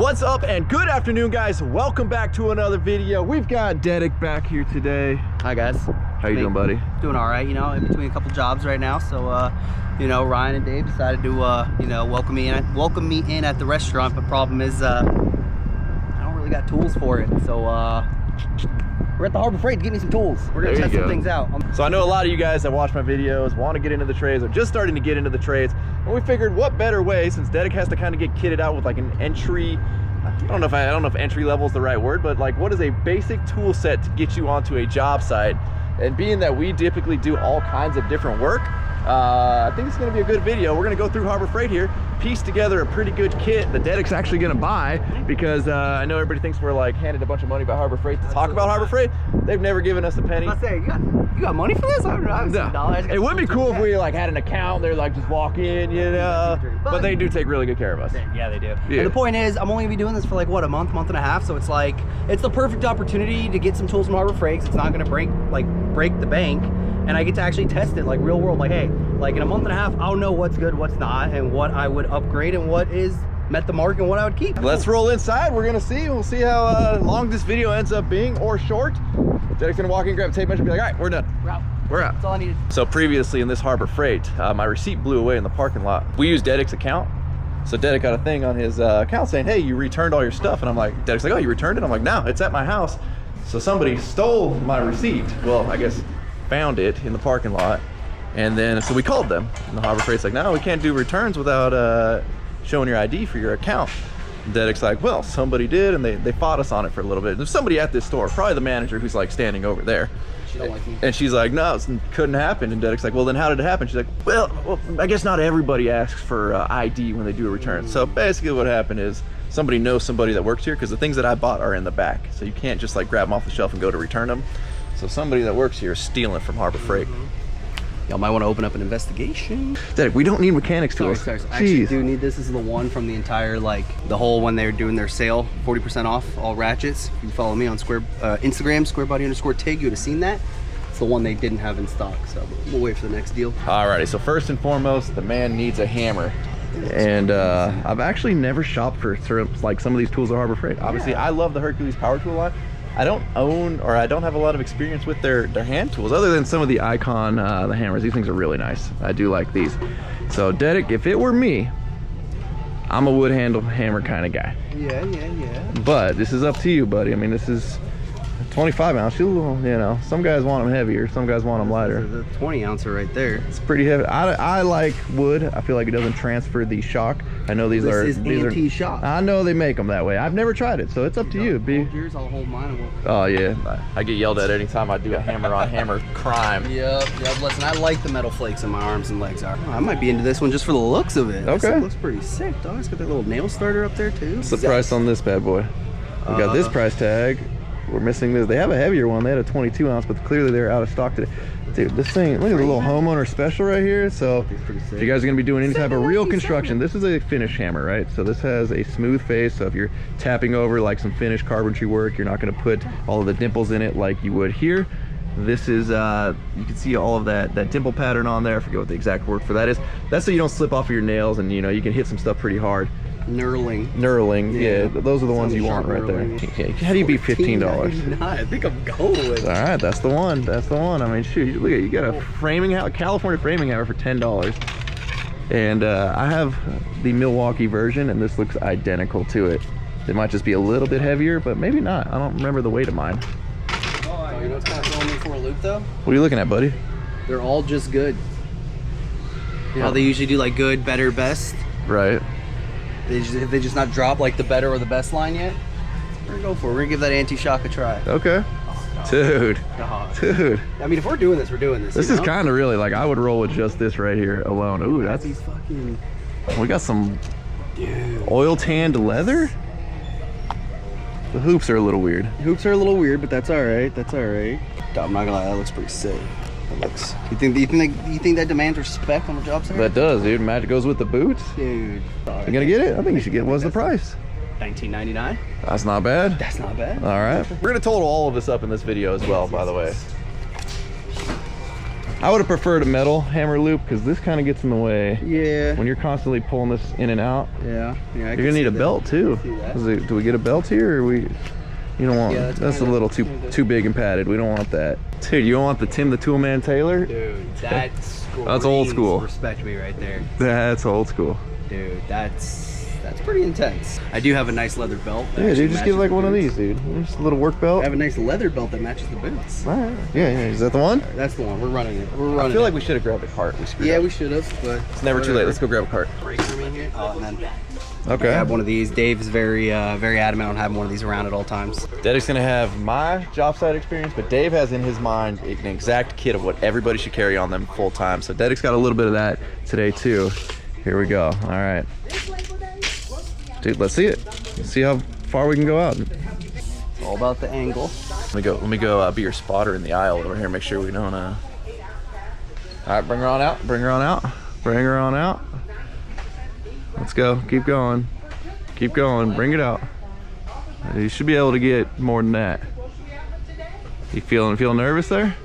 What's up and good afternoon, guys. Welcome back to another video. We've got Dedic back here today. Hi guys. How you doing, buddy? Doing all right, you know, in between a couple jobs right now. So, you know, Ryan and Dave decided to, you know, welcome me in at the restaurant. But problem is, I don't really got tools for it. So, we're at the Harbor Freight to get me some tools. We're gonna test some things out. So I know a lot of you guys that watch my videos want to get into the trades or just starting to get into the trades. And we figured what better way, since Dedic has to kind of get kitted out with like an entry, I don't know if entry level is the right word, but like what is a basic tool set to get you onto a job site. And being that we typically do all kinds of different work, I think it's gonna be a good video. We're gonna go through Harbor Freight here, piece together a pretty good kit that Dedic's actually gonna buy, because I know everybody thinks we're like handed a bunch of money by Harbor Freight to talk about Harbor Freight. They've never given us a penny. I say, you got money for this? I don't know. It would be cool if we like had an account. They're like just walk in, you know. But they do take really good care of us. Yeah, they do. Yeah. And the point is, I'm only gonna be doing this for like what, a month and a half. So it's like, it's the perfect opportunity to get some tools from Harbor Freight. It's not gonna break the bank, and I get to actually test it like real world. Like, hey, like in a month and a half, I'll know what's good, what's not, and what I would upgrade and what is met the mark and what I would keep. Let's roll inside. We're gonna see. We'll see how long this video ends up being, or short. Dedic's gonna walk in, grab a tape measure, and be like, all right, we're done. We're out. That's all I needed. So previously in this Harbor Freight, my receipt blew away in the parking lot. We used Dedic's account. So Dedic got a thing on his account saying, hey, you returned all your stuff. And I'm like, Dedic's like, oh, you returned it? I'm like, no, it's at my house. So somebody stole my receipt. Well, I guess found it in the parking lot. And then, so we called them. And the Harbor Freight's like, no, we can't do returns without showing your ID for your account. And Dedic's like, well, somebody did, and they fought us on it for a little bit. There's somebody at this store, probably the manager, who's like standing over there. She don't like me. And she's like, no, it couldn't happen. And Dedic's like, well, then how did it happen? She's like, well, I guess not everybody asks for ID when they do a return. So basically what happened is somebody knows somebody that works here, because the things that I bought are in the back. So you can't just like grab them off the shelf and go to return them. So somebody that works here is stealing from Harbor Freight. Y'all might want to open up an investigation. Dedic, we don't need mechanics tools. Sorry. I actually do need this. This is the one from the entire, like, the whole when they're doing their sale, 40% off all ratchets. If you follow me on Instagram, squarebody_tig, you would have seen that. It's the one they didn't have in stock, so we'll wait for the next deal. Alrighty, so first and foremost, the man needs a hammer. And I've actually never shopped for like some of these tools at Harbor Freight. Obviously, I love the Hercules power tool line. I don't own, or I don't have a lot of experience with their hand tools, other than some of the Icon, the hammers. These things are really nice. I do like these. So Dedic, if it were me, I'm a wood handle hammer kind of guy. Yeah. But this is up to you, buddy. I mean, this is 25 ounce, you know, some guys want them heavier, some guys want them lighter. The 20 ouncer right there. It's pretty heavy. I like wood. I feel like it doesn't transfer the shock. I know these are anti-shock. I know they make them that way. I've never tried it, so it's up to you. Hold yours, I'll hold mine. Oh yeah, I get yelled at anytime I do a hammer on hammer crime. Yep. Listen, I like the metal flakes in my arms and legs. I might be into this one just for the looks of it. Okay. It looks pretty sick, dog. It's got that little nail starter up there too. What's the price on this bad boy? We got this price tag. We're missing this. They have a heavier one. They had a 22 ounce, but clearly they're out of stock today. Dude, this thing, look at the little homeowner special right here. So if you guys are gonna be doing any type of real construction, this is a finish hammer, right? So this has a smooth face. So if you're tapping over like some finished carpentry work, you're not gonna put all of the dimples in it like you would here. This is, you can see all of that dimple pattern on there. I forget what the exact word for that is. That's so you don't slip off of your nails, and you know, you can hit some stuff pretty hard. Knurling, yeah, those are the ones you want right there. Okay. How do you beat $15? I think I'm going with. All right, that's the one. I mean, shoot, look at, you got a California framing hammer for $10, and I have the Milwaukee version, and this looks identical to it. It might just be a little bit heavier, but maybe not. I don't remember the weight of mine. Oh, you know what's kind of throwing me for a loop though? What are you looking at, buddy? They're all just good. You know how they usually do like good, better, best? Right. They just not drop like the better or the best line yet? We're gonna go for it. We're gonna give that anti-shock a try. Okay. Oh, dude. I mean, if we're doing this, we're doing this. This is kind of really like, I would roll with just this right here alone. Ooh, that's fucking. We got some oil tanned leather. The hoops are a little weird. But that's all right. I'm not gonna lie, that looks pretty sick. That looks. You think that demands respect on the job site? That does, dude. Magic goes with the boots. Dude. You gonna get it? I think you should get. What's the price? $19.99. That's not bad. That's not bad. All right. We're gonna total all of this up in this video as well, by the way. I would have preferred a metal hammer loop because this kind of gets in the way. Yeah. When you're constantly pulling this in and out. Yeah. You're gonna need a belt too. Do we get a belt here, or we? You don't want. Yeah, that's a little too big and padded. We don't want that. Dude, you don't want the Tim the Toolman Taylor? Dude, that's old school. Respect me right there. That's old school. Dude, that's pretty intense. I do have a nice leather belt. Yeah, dude, just get like one of these, dude. Just a little work belt. I have a nice leather belt that matches the boots. All right. Yeah. Is that the one? That's the one. We're running it. I feel like we should have grabbed a cart. We should have, but it's never too late. Let's go grab a cart. Break for me here. Oh, and then okay. I have one of these. Dave is very adamant on having one of these around at all times. Derek's gonna have my job site experience, but Dave has in his mind an exact kit of what everybody should carry on them full time. So Derek's got a little bit of that today too. Here we go. All right. Dude, let's see it. Let's see how far we can go out. It's all about the angle. Let me go be your spotter in the aisle over here. Make sure we don't all right, bring her on out. Bring her on out. Bring her on out. Let's go. Keep going. Keep going. Bring it out. You should be able to get more than that. You feel nervous there?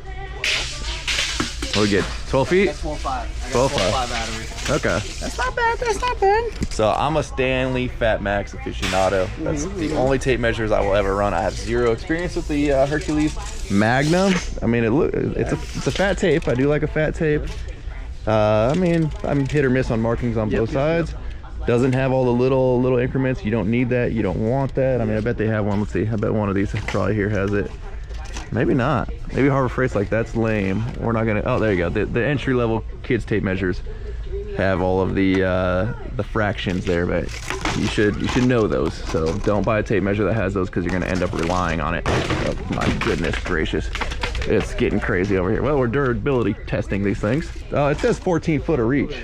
What do we get? 12 feet? That's 12.5. I got 12.5 battery. Okay. That's not bad. That's not bad. So I'm a Stanley Fat Max aficionado. That's the only tape measures I will ever run. I have zero experience with the Hercules Magnum. I mean, it's a fat tape. I do like a fat tape. I mean, I'm hit or miss on markings on both sides. Doesn't have all the little increments. You don't need that. You don't want that. I mean, I bet they have one. Let's see. I bet one of these probably here has it. Maybe not. Maybe Harbor Freight's like, that's lame. We're not gonna. Oh, there you go. The entry level kids tape measures have all of the fractions there, but you should know those. So don't buy a tape measure that has those because you're gonna end up relying on it. Oh my goodness gracious, it's getting crazy over here. Well, we're durability testing these things. It says 14 foot of reach.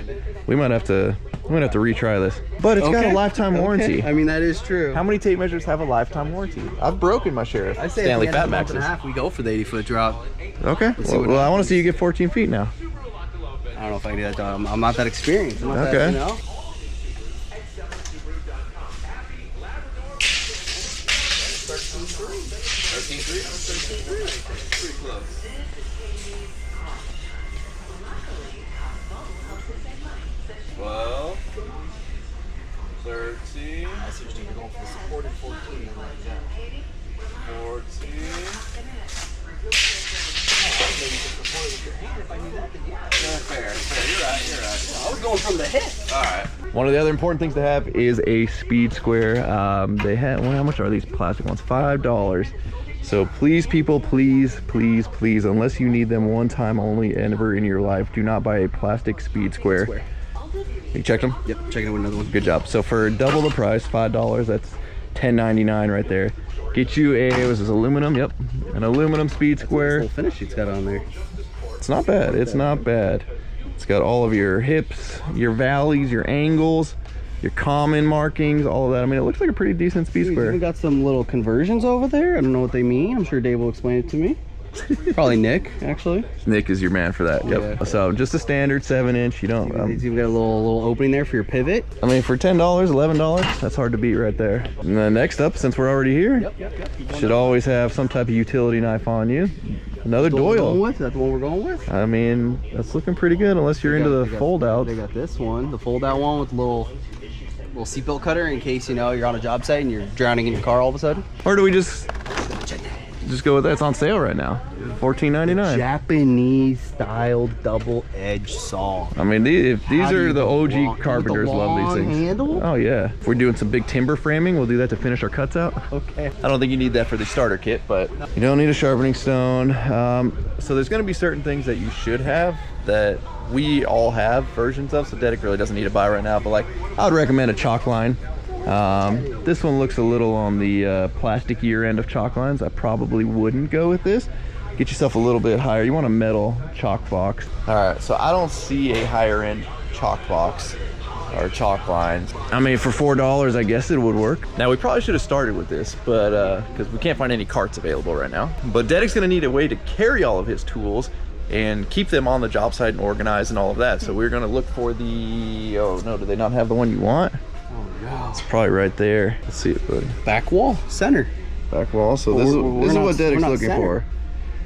We might have to retry this, but it's got a lifetime warranty. I mean, that is true. How many tape measures have a lifetime warranty? I've broken my share of I say Stanley at the Fat end of a month and a Maxes. half, we go for the 80-foot drop. Okay. Well, I want to see you get 14 feet now. I don't know if I can do that, though. I'm not that experienced. I'm not Okay. that, you know? Pretty close. 12, 13, I see what you're going for the supported 14. 14. I was going from the hip. All right. One of the other important things to have is a speed square. They have, well, how much are these plastic ones? $5. So please, people, please, unless you need them one time only ever in your life, do not buy a plastic speed square. You checked them? Yep, checking out another one. Good job. So for double the price, $5, that's $10.99 right there. Get you was this aluminum? Yep, an aluminum speed square. That's the whole finish it's got on there. It's not bad. It's not bad. It's got all of your hips, your valleys, your angles, your common markings, all of that. I mean, it looks like a pretty decent speed square. We got some little conversions over there. I don't know what they mean. I'm sure Dave will explain it to me. Probably Nick, actually. Nick is your man for that. Yep. Yeah. So just a standard 7-inch. You don't. He's even got a little opening there for your pivot. I mean, for $10, $11, that's hard to beat right there. And then next up, since we're already here, should always have some type of utility knife on you. Another Doyle. Is that the one we're going with? I mean, that's looking pretty good unless you're into the fold out. They got this one, the fold out one with a little seatbelt cutter in case, you know, you're on a job site and you're drowning in your car all of a sudden. Or do we just go with that? It's on sale right now. $14.99. Japanese style double edged saw. I mean, if these are the OG carpenters, love these things. Handle? Oh yeah. If we're doing some big timber framing, we'll do that to finish our cuts out. Okay. I don't think you need that for the starter kit, but you don't need a sharpening stone. So there's going to be certain things that you should have that we all have versions of. So Dedic really doesn't need to buy right now, but like I would recommend a chalk line. This one looks a little on the plastic year end of chalk lines. I probably wouldn't go with this. Get yourself a little bit higher. You want a metal chalk box. All right, so I don't see a higher end chalk box or chalk lines. I mean, for $4, I guess it would work. Now, we probably should have started with this, but because we can't find any carts available right now. But Dedic's gonna need a way to carry all of his tools and keep them on the job site and organized and all of that. So we're gonna look for the, oh no, do they not have the one you want? Oh no. It's probably right there. Let's see it, buddy. Back wall, center. Back wall. So this is what Dedic's looking for.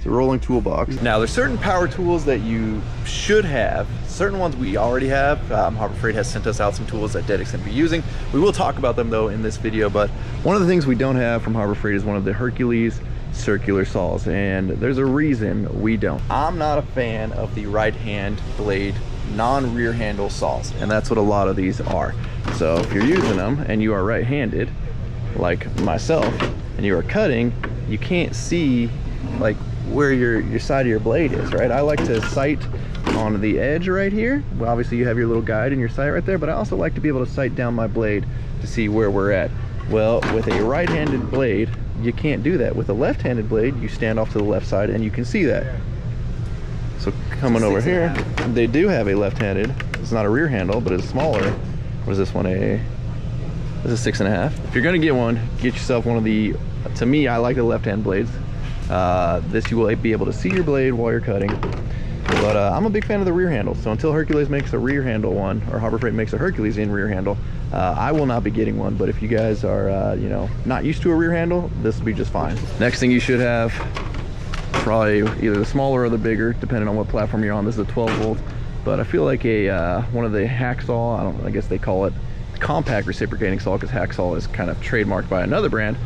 So It's a rolling toolbox. Now, there's certain power tools that you should have. Certain ones we already have. Harbor Freight has sent us out some tools that Dedek's gonna be using. We will talk about them though in this video, but one of the things we don't have from Harbor Freight is one of the Hercules circular saws, and there's a reason we don't. I'm not a fan of the right hand blade non-rear handle saws, and that's what a lot of these are. So if you're using them and you are right-handed like myself and you are cutting, you can't see like where your side of your blade is, right? I like to sight on the edge right here. Well, obviously you have your little guide and your sight right there, but I also like to be able to sight down my blade to see where we're at. Well, with a right-handed blade, you can't do that. With a left-handed blade, you stand off to the left side and you can see that. So coming over here, they do have a left-handed. It's not a rear handle, but it's smaller. What is this one? This is 6.5. If you're gonna get one, get yourself one of the, to me, I like the left-hand blades. This you will be able to see your blade while you're cutting. But I'm a big fan of the rear handle. So until Hercules makes a rear handle one, or Harbor Freight makes a Hercules in rear handle, I will not be getting one. But if you guys are, you know, not used to a rear handle, this will be just fine. Next thing you should have, probably either the smaller or the bigger, depending on what platform you're on. This is a 12 volt, but I feel like a one of the hacksaw, I guess they call it compact reciprocating saw, because hacksaw is kind of trademarked by another brand.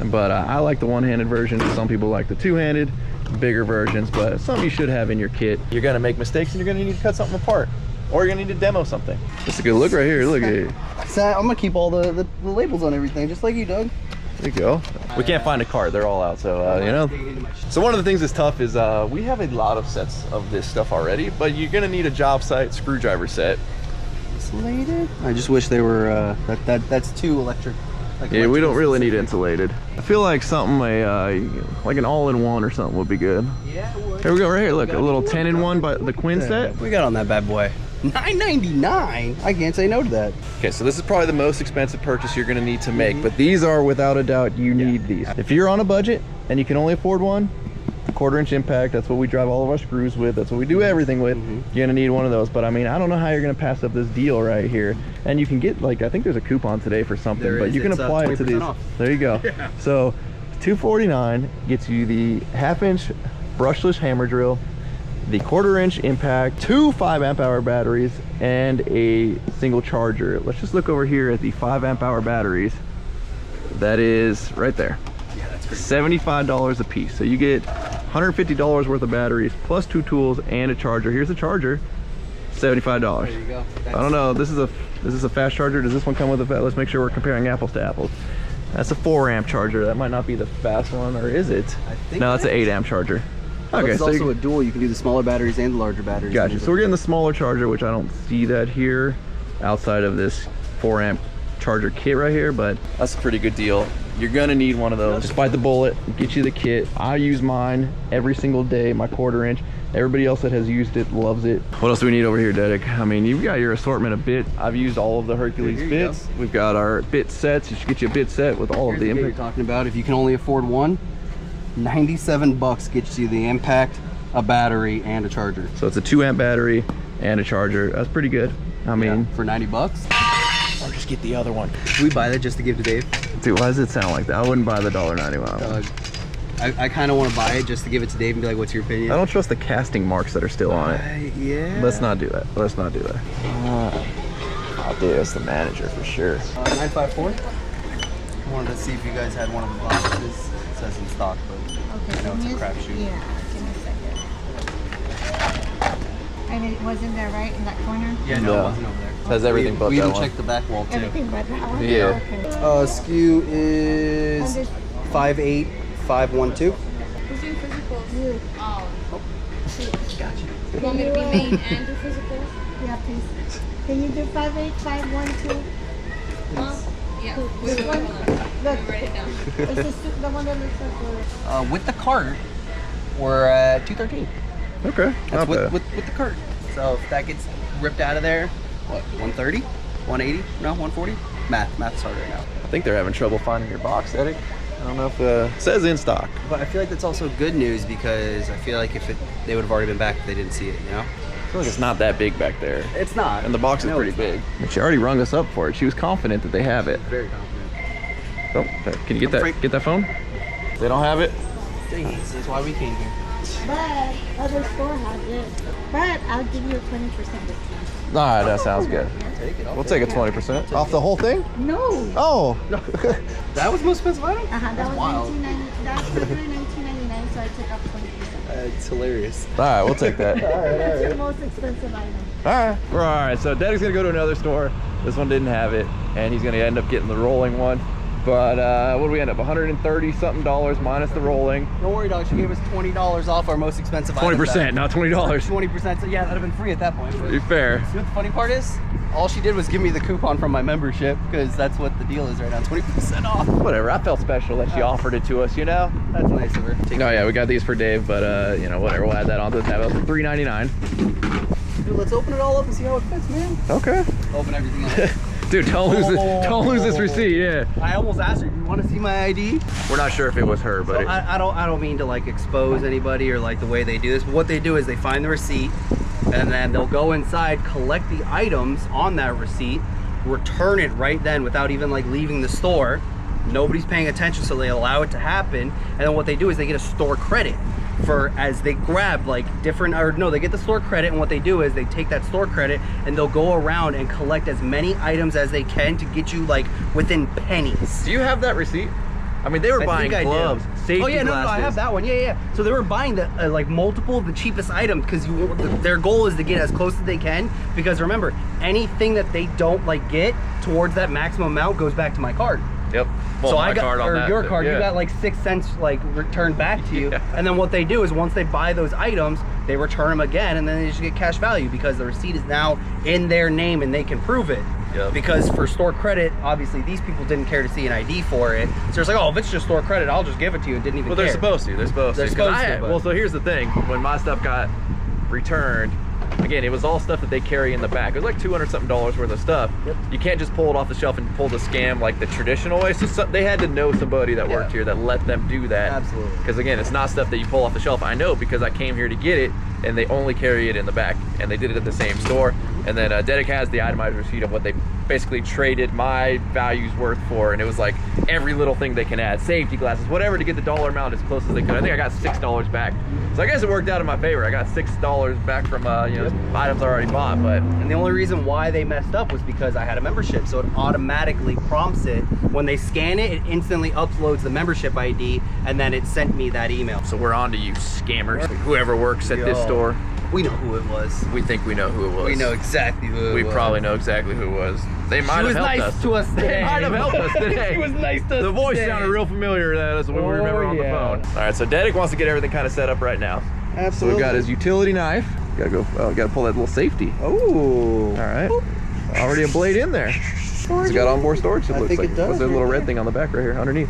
But I like the one-handed version. Some people like the two-handed, bigger versions, but it's something you should have in your kit. You're gonna make mistakes and you're gonna need to cut something apart, or you're gonna need to demo something. Just a good look right here. Look at it. So I'm gonna keep all the labels on everything, just like you, Doug. There you go. We can't find a card. They're all out, so you know. So one of the things that's tough is we have a lot of sets of this stuff already, but you're gonna need a job site screwdriver set. Insulated? I just wish they were that's too electric. Like yeah, we don't really need insulated. I feel like something like an all-in-one or something would be good. Yeah, it would. Here we go, right here. Look, a little 10-in-1 by the Quinn set. We got on that bad boy. $9.99. I can't say no to that. Okay, so this is probably the most expensive purchase you're gonna need to make, but these are without a doubt you need these. If you're on a budget and you can only afford one, 1/4-inch impact, that's what we drive all of our screws with, that's what we do everything with. You're gonna need one of those, but I mean, I don't know how you're gonna pass up this deal right here. And you can get, like, I think there's a coupon today for something, but you can apply it to these. Off. There you go. Yeah. So $249 gets you the 1/2-inch brushless hammer drill, the 1/4-inch impact, 2 5-amp-hour batteries, and a single charger. Let's just look over here at the 5-amp-hour batteries. That is right there. Yeah, that's great. $75 a piece. So you get $150 worth of batteries plus 2 tools and a charger. Here's the charger, $75. There you go. I don't know. This is a fast charger. Does this one come with a fast? Let's make sure we're comparing apples to apples. That's a 4-amp charger. That might not be the fast one, or is it? I think no, that's an 8-amp charger. Okay, it's so also a dual. You can do the smaller batteries and the larger batteries. Gotcha. So we're getting the smaller charger, which I don't see that here outside of this 4-amp charger kit right here, but that's a pretty good deal. You're gonna need one of those. Just bite the bullet, get you the kit. I use mine every single day, my 1/4-inch. Everybody else that has used it loves it. What else do we need over here, Dedek? I mean, you've got your assortment of bit. I've used all of the Hercules bits. We've got our bit sets. You should get you a bit set with all of the impact. You're talking about if you can only afford one, $97 gets you the impact, a battery, and a charger. So it's a 2-amp battery and a charger. That's pretty good. I mean, for $90. Or just get the other one. Should we buy that just to give to Dave? Dude, why does it sound like that? I wouldn't buy the $1.91. I kind of want to buy it just to give it to Dave and be like, what's your opinion? I don't trust the casting marks that are still on it. Yeah. Let's not do that. Let's not do that. Oh, dude, that's the manager for sure. 954? I wanted to see if you guys had one of the boxes. It says in stock, but okay, I know it's a crapshoot. Yeah, give me a second. And it wasn't there, right, in that corner? Yeah, no, it wasn't over there. It has everything but we that even one. checked the back wall, too. Everything but that one? Yeah. Okay. SKU is 58512. Who's doing physicals? You. Oh. Gotcha. You want me to be main and do physicals? Yeah, please. Can you do 58512? Yeah. This Wait, one? hold on. Look, Write it down. this is the one that looks like With the cart, we're at 213. Okay, not That's bad. with the cart. So if that gets ripped out of there, what, 130? 180? No, 140? Math's hard right now. I think they're having trouble finding your box, Dedek. I don't know if it says in stock. But I feel like that's also good news because I feel like they would have already been back if they didn't see it, you know? I feel like it's not that big back there. It's not. And the box is No, pretty it's big. And she already rung us up for it. She was confident that they have it. Very confident. Oh, can you get I'm afraid- that phone? They don't have it? Dang, that's why we came here. But other store has it. But I'll give you a 20% discount. All right, that sounds good. Take it. We'll take a 20% off the whole thing. No. Oh, That was the most expensive item? That was wild. $19.99. That was $19.99, so I took off 20%. It's hilarious. all right, we'll take that. That's your most expensive item. All right. All right. So Daddy's gonna go to another store. This one didn't have it, and he's gonna end up getting the rolling one. But what do we end up? $130 something minus the rolling. Don't worry, dog. She gave us $20 off our most expensive item. 20%, not $20. 20%. So yeah, that'd have been free at that point. But Be fair. see what the funny part is? All she did was give me the coupon from my membership because that's what the deal is right now. 20% off. Whatever. I felt special that she offered it to us. You know. That's nice of her. Oh yeah, we got these for Dave, but you know, whatever. We'll add that on to the tab. It was $3.99. Dude, let's open it all up and see how it fits, man. Okay. Open everything up. Dude, don't lose this receipt. Yeah. I almost asked her, do you want to see my ID? We're not sure if it was her, but So I don't mean to like expose anybody or like the way they do this, but what they do is they find the receipt and then they'll go inside, collect the items on that receipt, return it right then without even like leaving the store. Nobody's paying attention, so they allow it to happen. And then what they do is they get a store credit for as they grab like different, or no, they get the store credit, and what they do is they take that store credit and they'll go around and collect as many items as they can to get you like within pennies. do you have that receipt? I mean, they were buying think I do. gloves, safety Oh yeah, no, glasses. I have that one. Yeah. So they were buying the like multiple of the cheapest items because their goal is to get as close as they can. Because remember, anything that they don't like get towards that maximum amount goes back to my card. Yep. Well, So my I got, card on or that, your too. card, Yeah. you got like 6 cents like returned back to you. Yeah. And then what they do is once they buy those items, they return them again, and then they just get cash value because the receipt is now in their name and they can prove it. Yep. Because for store credit, obviously these people didn't care to see an ID for it. So it's like, oh, if it's just store credit, I'll just give it to you, and didn't even Well, care. they're supposed to. They're supposed They're to. 'Cause supposed I to, had- but- well, so here's the thing. When my stuff got returned, again, it was all stuff that they carry in the back. It was like $200 something worth of stuff. Yep. You can't just pull it off the shelf and pull the scam like the traditional way. So they had to know somebody that worked Yeah. here that let them do that. Absolutely. Because again, it's not stuff that you pull off the shelf. I know because I came here to get it, and they only carry it in the back, and they did it at the same store. And then Dedic has the itemized receipt of what they basically traded my values worth for, and it was like every little thing they can add, safety glasses, whatever, to get the dollar amount as close as they could. I think I got $6 back, so I guess it worked out in my favor. I got $6 back from you know, items I already bought. But And the only reason why they messed up was because I had a membership, so it automatically prompts it. When they scan it, it instantly uploads the membership ID, and then it sent me that email. so we're on to you scammers, whoever works at this Yo. store. We know who it was. We think we know who it was. We know exactly who it was. We probably know exactly who it was. They might She have was helped nice us. to us today. They might have helped us today. She was nice to us The voice today. sounded real familiar. That's what we remember Oh, on the yeah. phone. All right, so Dedic wants to get everything kind of set up right now. So Absolutely. we've got his utility knife. Gotta go. Oh, gotta pull that little safety. Oh. All right. Already a blade in there. It's got onboard storage. It I looks think like. it does, What's that little right red there. thing on the back right here underneath?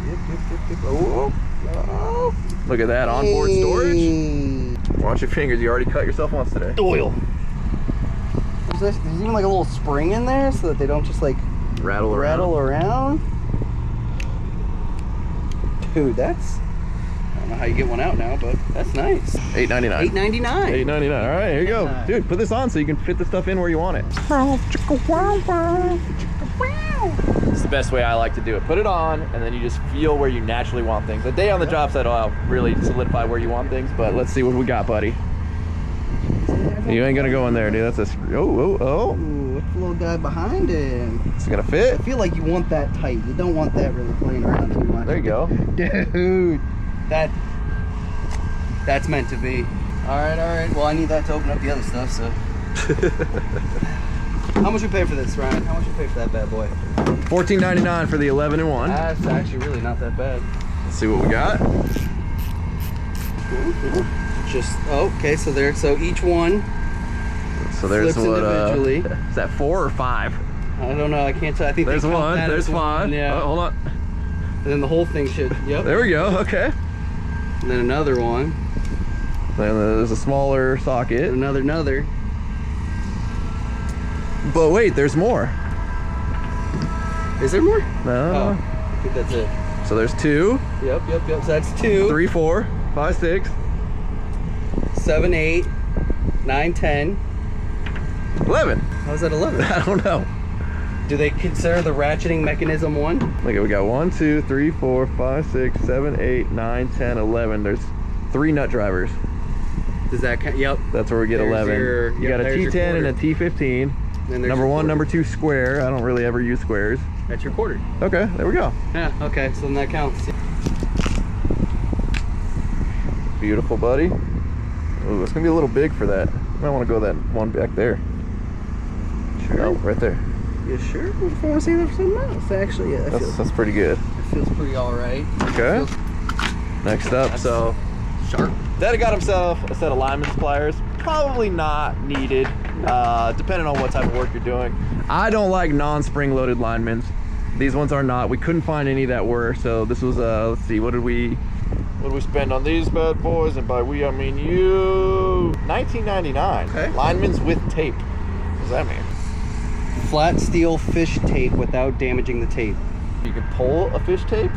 Oh. Oh. Look at that onboard storage. Watch your fingers. You already cut yourself once today. Oil. There's even like a little spring in there so that they don't just like Rattle around. rattle around. Dude, that's, I don't know how you get one out now, but that's nice. $8.99. $8.99. $8.99. All right, here you go, $8.99. dude. Put this on so you can fit the stuff in where you want it. It's the best way I like to do it. Put it on, and then you just feel where you naturally want things. A day on the job site will really solidify where you want things. But let's see what we got, buddy. You ain't gonna go in there, dude. That's a oh. Ooh, what's the little guy behind him? It's gonna fit. I feel like you want that tight. You don't want that really playing around too much. There you go. Dude, that's meant to be. All right. Well, I need that to open up the other stuff, so. How much we pay for this, Ryan? How much we pay for that bad boy? $14.99 for the 11-in-1. That's actually really not that bad. Let's see what we got. Just, oh, okay, so each one, So there's Flips what. individually. Is that 4 or 5? I don't know, I can't tell. I think There's they count one. that There's as one. Yeah. Oh, hold on. And then the whole thing should, yep. There we go. Okay. And then another one. Then there's a smaller socket. And another. But wait, there's more. Is there more? No. Oh, I think that's it. So there's 2, Yep. So that's 2, 3, 4, 5, 6, 7, 8, 9, 10. 11. How's that 11? I don't know. Do they consider the ratcheting mechanism one? Look, we got 1, 2, 3, 4, 5, 6, 7, 8, 9, 10, 11. There's 3 nut drivers. Does that count? Yep. That's where we get There's 11. your- You yep, got a there's your T10 and a quarter. T15. And there's Number your 1, quarter. number 2 square. I don't really ever use squares. That's your quarter. Okay, there we go. Yeah, okay, so then that counts. Beautiful, buddy. Ooh, it's gonna be a little big for that. You might want to go that one back there. Sure. No, right there. You sure? What if I want to see that for something else? Actually, yeah, That's pretty good. it feels pretty alright. Okay. Next up, so Sharp. Daddy got himself a set of lineman's pliers. Probably not needed, depending on what type of work you're doing. I don't like non-spring loaded linemen's. These ones are not. We couldn't find any that were, so this was let's see, what did we spend on these bad boys? And by we I mean you. $19.99. Okay. Linemen's with tape. What does that mean? Flat steel fish tape without damaging the tape. You can pull a fish tape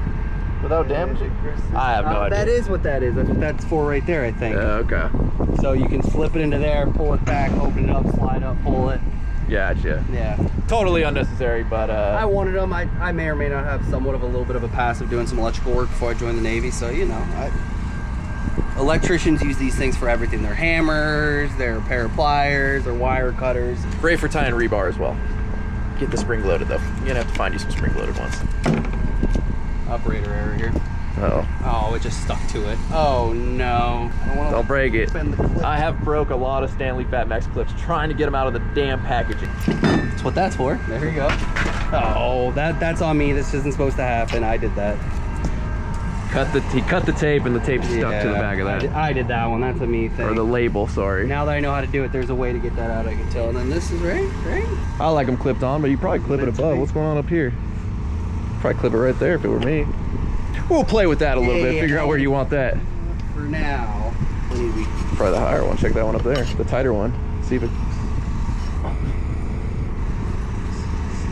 without damaging? I have no idea. That is what that is. That's what that's for right there, I think. Okay. So you can slip it into there, pull it back, open it up, slide up, pull it. Gotcha. Yeah. Totally unnecessary, but I wanted them. I may or may not have somewhat of a little bit of a past of doing some electrical work before I joined the Navy, so you know, electricians use these things for everything. They're hammers, they're a pair of pliers, they're wire cutters. great for tying rebar as well. Get the spring loaded though. You're gonna have to find you some spring loaded ones. Operator error here. Oh. Oh, it just stuck to it. Oh no. I don't want Don't break it. bend the clip. I have broke a lot of Stanley Fat Max clips trying to get them out of the damn packaging. That's what that's for. There you go. Oh, that's on me. This isn't supposed to happen. I did that. He cut the tape and the tape stuck to the back of that. I did that one. That's a me thing. Or the label, sorry. Now that I know how to do it, there's a way to get that out, I can tell. And then this is right? I like them clipped on, but you probably clip it above. What's going on up here? Probably clip it right there if it were me. We'll play with that a little bit, figure out where you want that. For now, maybe. Probably the higher one. Check that one up there, the tighter one. See if it...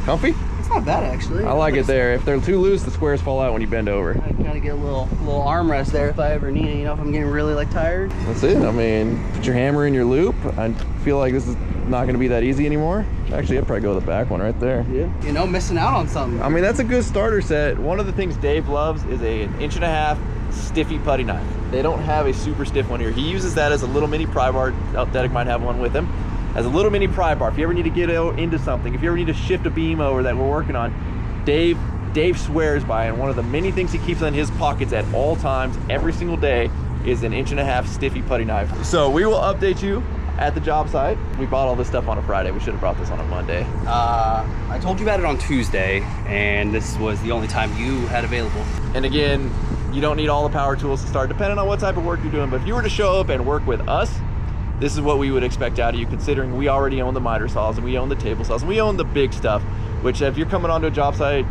Comfy? It's not bad, actually. I like it there. If they're too loose, the squares fall out when you bend over. I kind of get a little armrest there if I ever need it, you know, if I'm getting really like tired. That's it. I mean, put your hammer in your loop. I feel like this is not going to be that easy anymore. Actually, I'd probably go with the back one right there. Yeah. You know, missing out on something. I mean, that's a good starter set. One of the things Dave loves is an 1.5 inch stiffy putty knife. They don't have a super stiff one here. He uses that as a little mini pry bar. Derek might have one with him. As a little mini pry bar. If you ever need to get into something, if you ever need to shift a beam over that we're working on, Dave swears by, and one of the many things he keeps in his pockets at all times, every single day, is an 1.5 inch stiffy putty knife. So we will update you at the job site. We bought all this stuff on a Friday. We should have brought this on a Monday. I told you about it on Tuesday, and this was the only time you had available. And again, you don't need all the power tools to start, depending on what type of work you're doing. But if you were to show up and work with us, this is what we would expect out of you, considering we already own the miter saws and we own the table saws and we own the big stuff, which if you're coming onto a job site,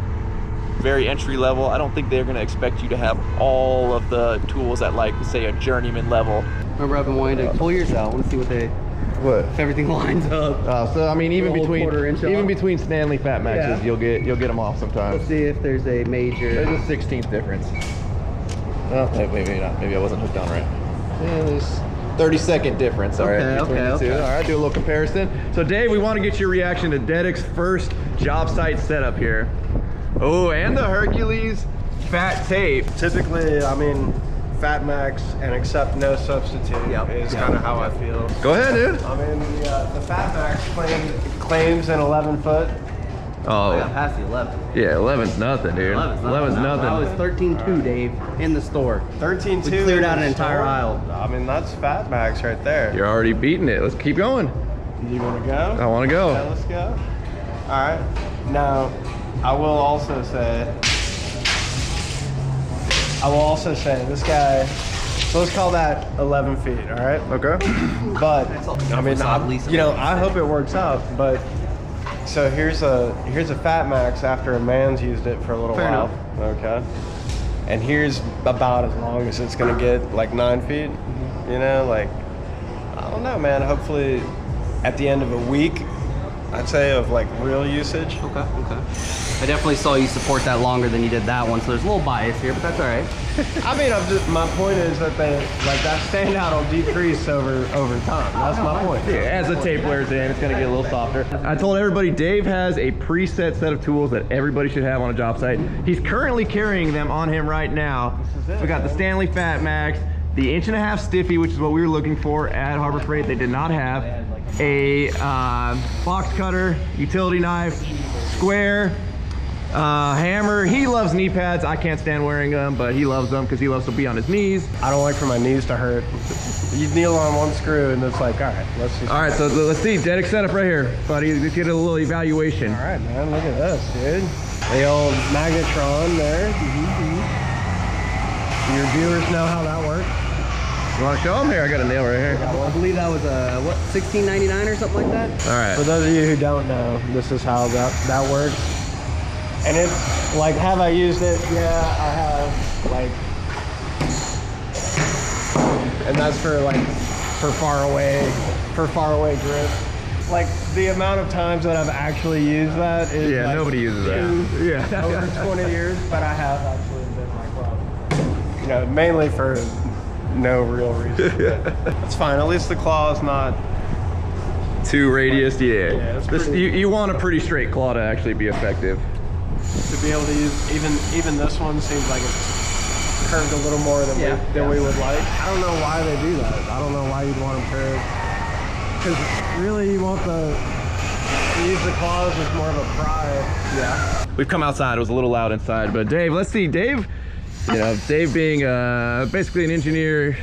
very entry level, I don't think they're gonna expect you to have all of the tools at, like, say, a journeyman level. Remember, I've been wanting to pull yours out. I want to see if everything lines up. So I mean, even A whole quarter inch off. between Stanley Fat Maxes, Yeah. you'll get them off sometimes. Let's see if there's a major. There's a 16th difference. Oh, maybe not. Maybe I wasn't hooked on right. Yeah, there's 30-second difference. All right, between the two. All right, do a little comparison. So Dave, we want to get your reaction to Dedek's first job site setup here. Oh, and the Hercules fat tape. Typically, I mean, Fat Max and accept no substitute is kind of how I feel. Go ahead, dude. I mean, the Fat Max claims an 11 foot. I got past the 11. Yeah, 11's nothing, dude. 11's nothing. I was 13.2, Dave, in the store. 13.2. We cleared out an entire aisle. I mean, that's Fat Max right there. You're already beating it. Let's keep going. You want to go? I want to go. Okay, let's go. All right. Now, I will also say this guy, so let's call that 11 feet, all right? Okay. But, I mean, I hope it works out, but so here's a Fat Max after a man's used it for a little while. Okay. And here's about as long as it's gonna get, like 9 feet. You know, like, I don't know, man. Hopefully at the end of a week, I'd say, of like real usage. Okay. I definitely saw you support that longer than you did that one, so there's a little bias here, but that's all right. I mean, my point is that that standout will decrease over time. That's my point. Yeah, as the tape wears in, it's gonna get a little softer. I told everybody Dave has a preset set of tools that everybody should have on a job site. He's currently carrying them on him right now. We got the Stanley Fat Max, the 1.5" stiffy, which is what we were looking for at Harbor Freight. They did not have a box cutter, utility knife, square, hammer. He loves knee pads. I can't stand wearing them, but he loves them because he loves to be on his knees. I don't like for my knees to hurt. You kneel on one screw and it's like, all right, let's just. All right, so let's see. Dedic setup right here, buddy. Let's get a little evaluation. All right, man, look at this, dude. The old magnetron there. Your viewers know how that works. You want to show them? Here, I got a nail right here. I believe that was what, $16.99 or something like that. All right. For those of you who don't know, this is how that works. And it's like, have I used it? Yeah, I have. Like, and that's for far away grip. Like the amount of times that I've actually used that is like nobody uses that. Over 20 years, but I have actually been like, well, you know, mainly for no real reason. That's fine. At least the claw is not too radius. Yeah. It's You want a pretty straight claw to actually be effective. to be able to use. Even this one seems like it's curved a little more than we would like. I don't know why they do that. I don't know why you'd want them curved. Because really, you want to use the claws as more of a pry. Yeah. We've come outside. It was a little loud inside, but Dave, let's see. Dave, you know, Dave being basically an engineer,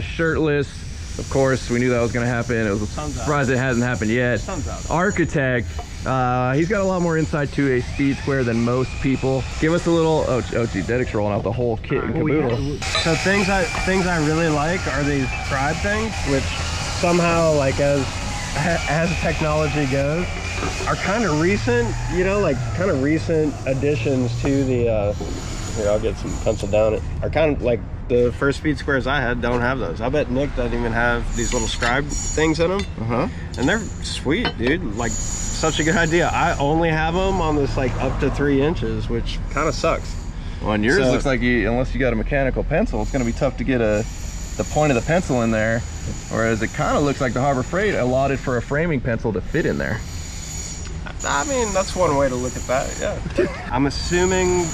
shirtless. Of course, we knew that was going to happen. It was a surprise it hasn't happened yet. Architect. He's got a lot more insight to a speed square than most people. Give us a little. Oh gee, Dedic's rolling out the whole kit and caboodle. So things I really like are these scribe things, which somehow, like as technology goes, are kind of recent. You know, like kind of recent additions to the. Here, I'll get some pencil down. It are kind of like the first speed squares I had don't have those. I bet Nick doesn't even have these little scribe things in them. And they're sweet, dude. Like such a good idea. I only have them on this like up to 3 inches, which kind of sucks. Well, and yours looks like unless you got a mechanical pencil, it's going to be tough to get the point of the pencil in there. Whereas it kind of looks like the Harbor Freight allotted for a framing pencil to fit in there. I mean, that's one way to look at that. Yeah. I'm assuming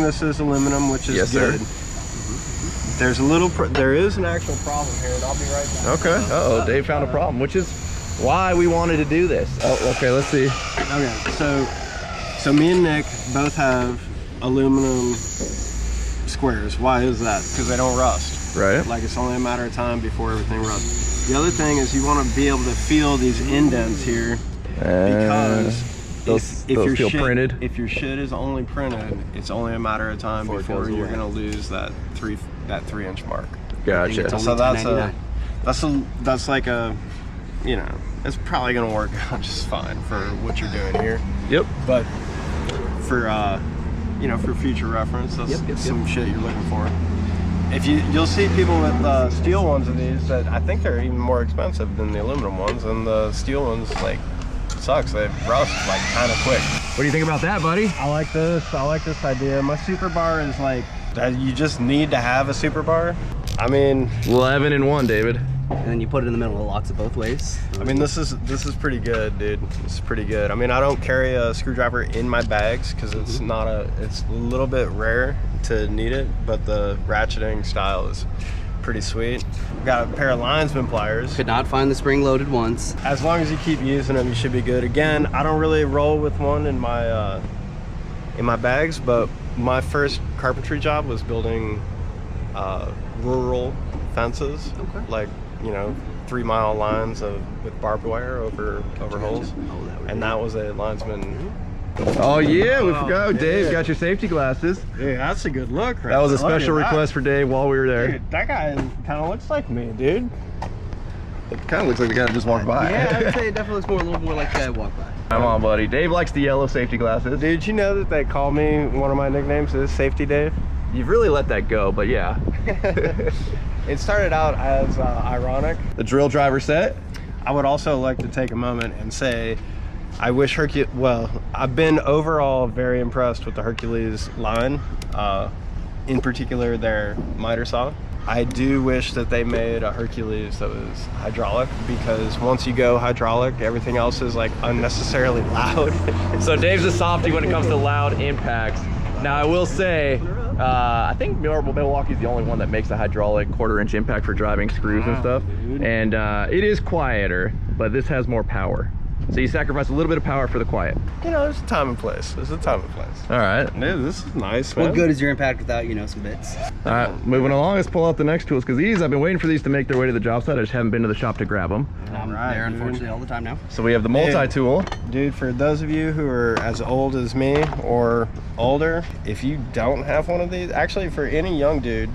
this is aluminum, which is good. Sir. There is an actual problem here, and I'll be right back. Okay. Uh-oh, Dave found a problem, which is why we wanted to do this. Oh, okay, let's see. Okay, so me and Nick both have aluminum squares. Why is that? Because they don't rust. Right. Like it's only a matter of time before everything rusts. The other thing is you want to be able to feel these indents here because if your feel shit, printed. If your shit is only printed, it's only a matter of time before you're gonna lose that 3-inch mark. Gotcha. So that's like a, you know, it's probably gonna work out just fine for what you're doing here. Yep. But for you know, for future reference, that's some shit you're looking for. If you'll see people with steel ones of these that I think they're even more expensive than the aluminum ones, and the steel ones like. Sucks. They rust like kind of quick. What do you think about that, buddy? I like this. I like this idea. My super bar is like you just need to have a super bar. I mean, 11 in 1, David. And then you put it in the middle. It locks it both ways. I mean, this is pretty good, dude. This is pretty good. I mean, I don't carry a screwdriver in my bags because it's it's a little bit rare to need it, but the ratcheting style is pretty sweet. Got a pair of linesman pliers. Could not find the spring-loaded ones. As long as you keep using them, you should be good. Again, I don't really roll with one in my bags, but my first carpentry job was building rural fences, like, you know, 3-mile lines with barbed wire over holes, and that was a linesman. Oh yeah, we forgot. Dave got your safety glasses. Yeah, that's a good look. Right? That was a special request for Dave while we were there. Dude, that guy kind of looks like me, dude. It kind of looks like the guy that just walked by. Yeah, I'd say it definitely looks a little more like the guy walked by. Come on, buddy. Dave likes the yellow safety glasses. Did you know that they call me, one of my nicknames is Safety Dave? You've really let that go, but yeah. It started out as ironic. The drill driver set. I would also like to take a moment and say, I wish I've been overall very impressed with the Hercules line, in particular their miter saw. I do wish that they made a Hercules that was hydraulic, because once you go hydraulic, everything else is like unnecessarily loud. So Dave's a softie when it comes to loud impacts. Now I will say, I think Milwaukee's the only one that makes a hydraulic 1/4-inch impact for driving screws and stuff. And it is quieter, but this has more power. So you sacrifice a little bit of power for the quiet. You know, there's a time and place. There's a time and place. All right. Dude, this is nice, man. What good is your impact without, you know, some bits? All right, moving along, let's pull out the next tools, because these, I've been waiting for these to make their way to the job site. I just haven't been to the shop to grab them. I'm Right, there, dude. unfortunately, all the time now. So we have the multi-tool. Dude, for those of you who are as old as me or older, if you don't have one of these, actually for any young dude,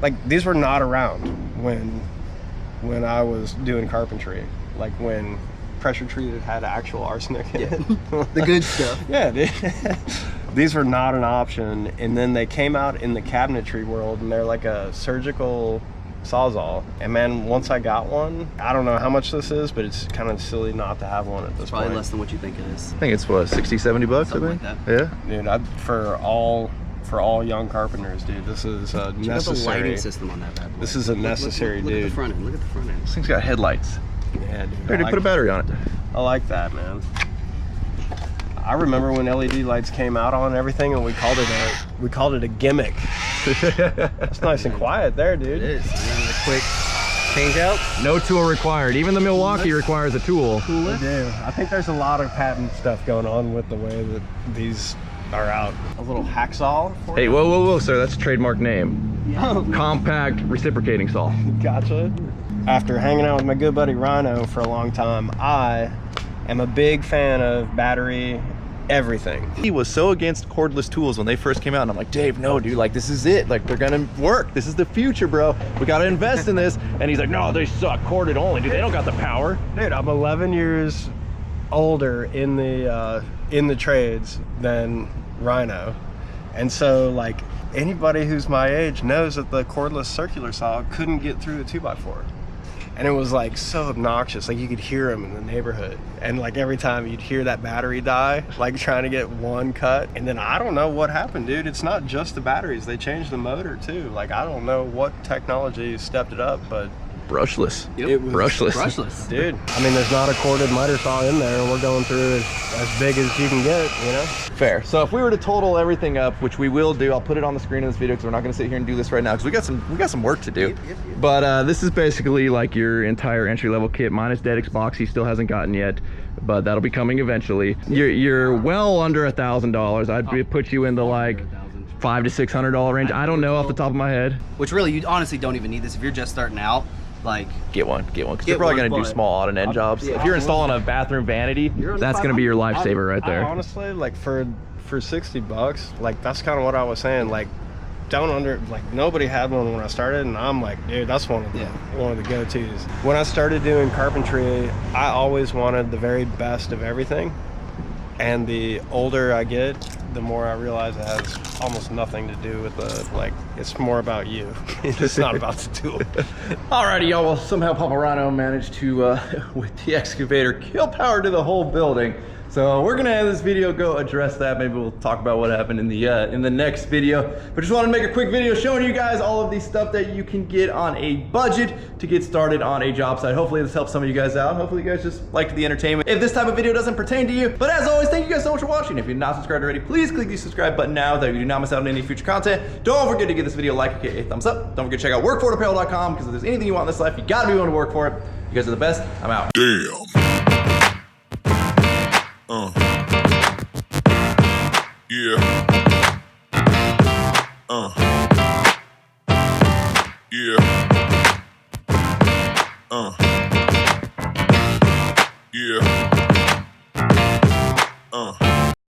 like these were not around when I was doing carpentry, like when pressure treated had actual arsenic in it. The good stuff. Yeah, dude. These were not an option, and then they came out in the cabinetry world, and they're like a surgical sawzall. And man, once I got one, I don't know how much this is, but it's kind of silly not to have one at this Probably point. less than what you think it is. I think it's what, 60, 70 bucks, Something I think? like that. Yeah. Dude, for all young carpenters, dude, this is Check out the necessary. lighting system on that bad boy. This is a necessary, look at dude. the front end. Look at the front end. This thing's got headlights. Yeah, dude. Here, dude, put a battery on it. I like that, man. I remember when LED lights came out on everything, and we called it a gimmick. It's nice and quiet there, dude. It is. And then the quick change out. No tool required. Even the Milwaukee requires a tool. They do. I think there's a lot of patent stuff going on with the way that these are out. A little hacksaw. for Hey, you. whoa, whoa, whoa, sir, that's a trademark name. Oh, Compact reciprocating saw. gotcha. After hanging out with my good buddy Rhino for a long time, I am a big fan of battery everything. He was so against cordless tools when they first came out, and I'm like, Dave, no, dude, like this is it. Like they're gonna work. This is the future, bro. We gotta invest in this. And he's like, no, they suck. Corded only, dude. They don't got the power. Dude, I'm 11 years older in the trades than Rhino, and so like anybody who's my age knows that the cordless circular saw couldn't get through a 2x4. And it was like so obnoxious, like you could hear them in the neighborhood, and like every time you'd hear that battery die, like trying to get one cut. And then I don't know what happened, dude. It's not just the batteries, they changed the motor too. Like I don't know what technology stepped it up, but Brushless. Yep. it was Brushless. dude. I mean, there's not a corded miter saw in there, and we're going through as big as you can get, you know. Fair. So if we were to total everything up, which we will do, I'll put it on the screen in this video because we're not going to sit here and do this right now because we got some work to do. Yep. But this is basically like your entire entry-level kit minus Dedix box. He still hasn't gotten yet, but that'll be coming eventually. You're well under $1,000. I'd put you in the like $500 to $600 range. I don't know off the top of my head. Which really, you honestly don't even need this if you're just starting out. Like, Get one, because Get you're probably one, going to do but- small odd and end jobs. yeah, If you're installing a bathroom vanity, You're that's going to be your lifesaver right I there. honestly, like for $60, like that's kind of what I was saying. Like, nobody had one when I started, and I'm like, dude, that's one of the go-tos. When I started doing carpentry, I always wanted the very best of everything. And the older I get, the more I realize it has almost nothing to do with it's more about you. It's not about the tool. Alrighty, y'all. Well, somehow Papa Rhino managed to, with the excavator, kill power to the whole building. So we're gonna have this video go address that. Maybe we'll talk about what happened in the next video. But just wanted to make a quick video showing you guys all of these stuff that you can get on a budget to get started on a job site. Hopefully this helps some of you guys out. Hopefully you guys just liked the entertainment. If this type of video doesn't pertain to you, but as always, thank you guys so much for watching. If you're not subscribed already, please click the subscribe button now that you do not miss out on any future content. Don't forget to give this video a like, a thumbs up. Don't forget to check out workforapparel.com because if there's anything you want in this life, you gotta be willing to work for it. You guys are the best. I'm out. Damn. Yeah.